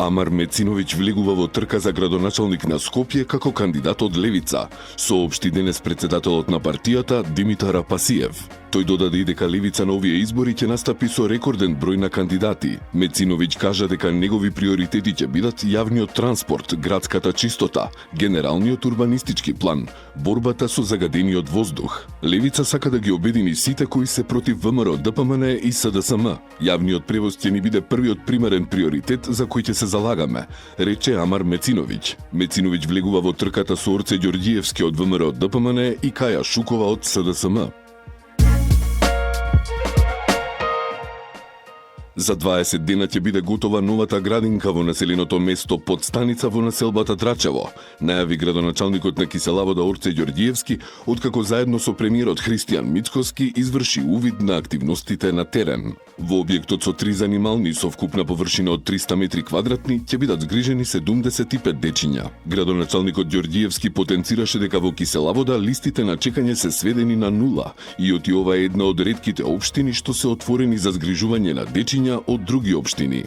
Амар Мециновиќ влегува во трка за градоначалник на Скопје како кандидат од Левица, соопшти денес председателот на партијата Димитар Апасиев. Тој додаде и дека Левица на овие избори ќе настапи со рекорден број на кандидати. Мециновиќ кажа дека негови приоритети ќе бидат јавниот транспорт, градската чистота, генералниот урбанистички план, борбата со загадениот воздух. Левица сака да ги обедини сите кои се против ВМРО, ДПМН и СДСМ. Јавниот превоз ќе ни биде првиот примерен приоритет за кој ќе се залагаме, рече Амар Мециновиќ. Мециновиќ влегува во трката со Орце Ѓорѓиевски од ВМРО, ДПМН и Каја Шукова од СДСМ. За 20 дена ќе биде готова новата градинка во населеното место Подстаница во населбата Драчево, најави градоначалникот на Киселавода Орце Ѓорѓиевски, откако заедно со премиерот Христијан Мицкоски изврши увид на активностите на терен. Во објектот со 3 занимални со вкупна површина од 300 метри квадратни ќе бидат згрижени 75 дечиња. Градоначалникот Ѓорѓиевски потенцираше дека во Киселавода листите на чекање се сведени на нула и оти ова е една од ретките општини што се отворени за згрижување на дечиња од други општини.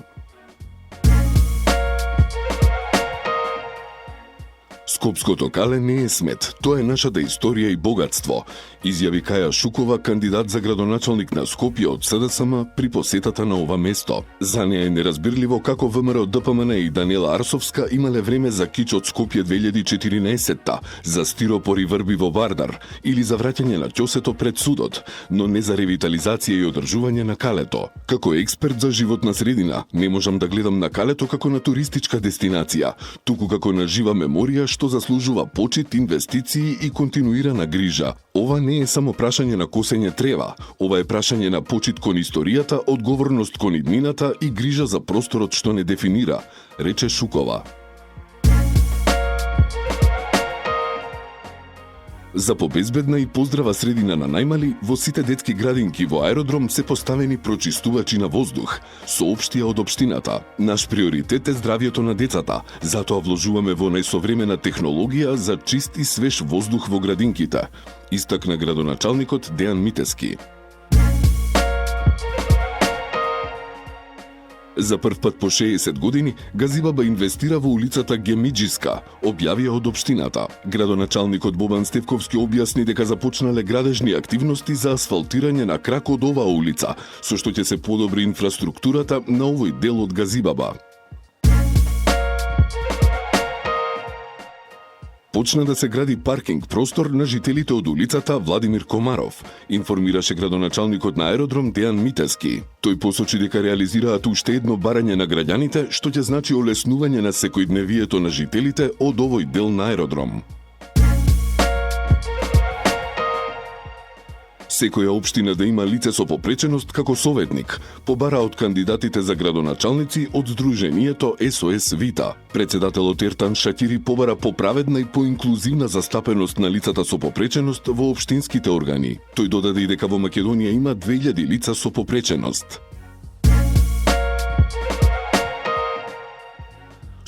Скопското кале не е смет, тоа е нашата историја и богатство, изјави Каја Шукова, кандидат за градоначалник на Скопје од СДСМ при посетата на ова место. За неја е неразбирливо како ВМРО, ДПМН и Даниела Арсовска имале време за кич од Скопје 2014-та, за стиропор и врби во Вардар или за враќање на ќосето пред судот, но не за ревитализација и одржување на калето. Како експерт за животна средина, не можам да гледам на калето како на туристичка дестинација, туку како на жива меморија што заслужува почит, инвестиции и континуирана грижа. Ова не е само прашање на косење трева, ова е прашање на почит кон историјата, одговорност кон иднината и грижа за просторот што не дефинира, рече Шукова. За побезбедна и поздрава средина на најмали, во сите детски градинки во аеродром се поставени прочистувачи на воздух, соопштија од општината. Наш приоритет е здравјето на децата, затоа вложуваме во најсовремена технологија за чист и свеж воздух во градинките, истакна градоначалникот Дејан Митески. За прв пат по 60 години, Газибаба инвестира во улицата Гемиџиска, објавија од општината. Градоначалникот Бобан Стевковски објасни дека започнале градежни активности за асфалтирање на крак од оваа улица, со што ќе се подобри инфраструктурата на овој дел од Газибаба. Почна да се гради паркинг простор на жителите од улицата Владимир Комаров, информираше градоначалникот на аеродром Дејан Митески. Тој посочи дека реализираат уште едно барање на граѓаните, што ќе значи олеснување на секојдневието на жителите од овој дел на аеродром. Секоја општина да има лице со попреченост како советник, побара од кандидатите за градоначалници од Сдруженијето СОС Вита. Председателот Ертан Шакири побара поправедна и поинклузивна застапеност на лицата со попреченост во општинските органи. Тој додаде и дека во Македонија има 2000 лица со попреченост.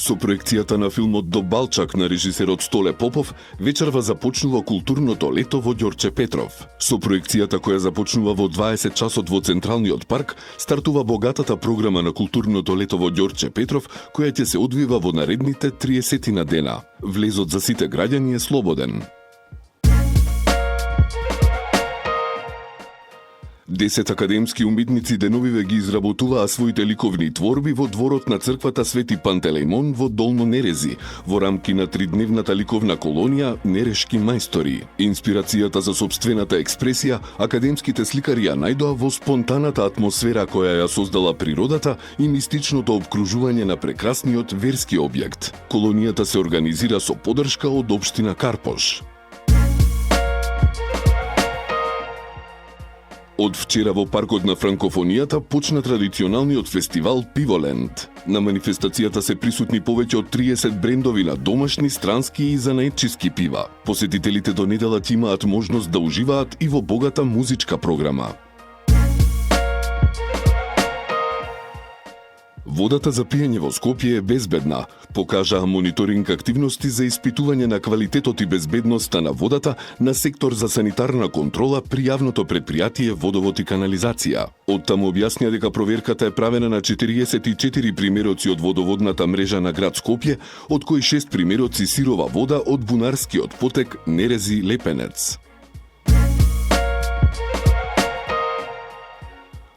Со проекцијата на филмот До Балчак на режисерот Столе Попов, вечерва започнува културното лето во Ѓорче Петров. Со проекцијата која започнува во 20 часот во Централниот парк, стартува богатата програма на културното лето во Ѓорче Петров, која ќе се одвива во наредните 30 на дена. Влезот за сите граѓани е слободен. 10 академски уметници деновиве ги изработуваа своите ликовни творби во дворот на црквата Свети Пантелеймон во Долно Нерези, во рамки на 3-дневната ликовна колонија Нерешки мајстори. Инспирацијата за сопствената експресија академските сликари ја најдоа во спонтаната атмосфера која ја создала природата и мистичното обкружување на прекрасниот верски објект. Колонијата се организира со поддршка од општина Карпош. Од вчера во паркот на франкофонијата почна традиционалниот фестивал Пиволенд. На манифестацијата се присутни повеќе од 30 брендови на домашни, странски и занаетчиски пива. Посетителите до недела ќе имаат можност да уживаат и во богата музичка програма. Водата за пиење во Скопје е безбедна, покажаа мониторинг активности за испитување на квалитетот и безбедноста на водата на сектор за санитарна контрола при јавното предпријатие Водовод и канализација. Оттаму објаснија дека проверката е правена на 44 примероци од водоводната мрежа на град Скопје, од кои 6 примероци сирова вода од бунарскиот потек Нерези Лепенец.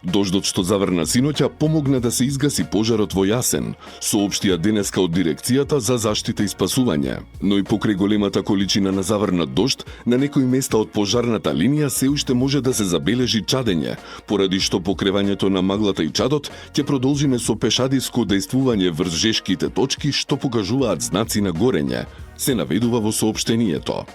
Дождот што заврна синоќа помогна да се изгаси пожарот во Јасен, соопштија денеска од дирекцијата за заштита и спасување. Но и покрај големата количина на заврнат дожд, на некои места од пожарната линија се уште може да се забележи чадење, поради што покревањето на маглата и чадот ќе продолжиме со пешадиско дејствување врз жешките точки што покажуваат знаци на горење, се наведува во соопштението.